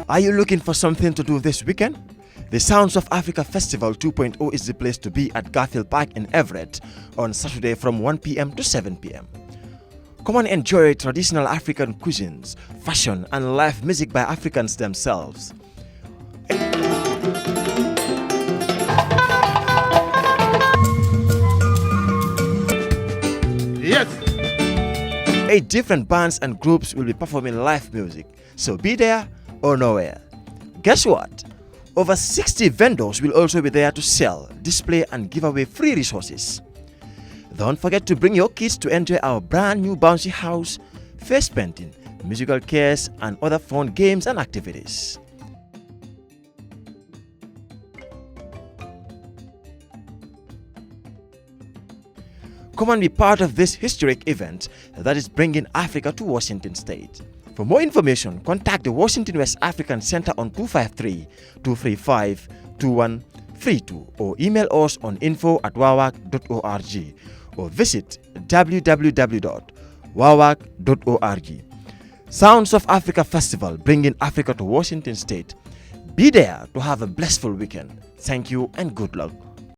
Are you looking for something to do this weekend? The Sounds of Africa Festival 2.0 is the place to be at Garfield Park in Everett on Saturday from 1 p.m. to 7 p.m. Come and enjoy traditional African cuisines, fashion, and live music by Africans themselves. Yes! 8 different bands and groups will be performing live music, so be there or nowhere. Guess what? Over 60 vendors will also be there to sell, display, and give away free resources. Don't forget to bring your kids to enjoy our brand new bouncy house, face painting, musical chairs, and other fun games and activities. Come and be part of this historic event that is bringing Africa to Washington State. For more information, contact the Washington West African Center on 253-235-2132 or email us on info@wawak.org or visit www.wawak.org. Sounds of Africa Festival, bringing Africa to Washington State. Be there to have a blissful weekend. Thank you and good luck.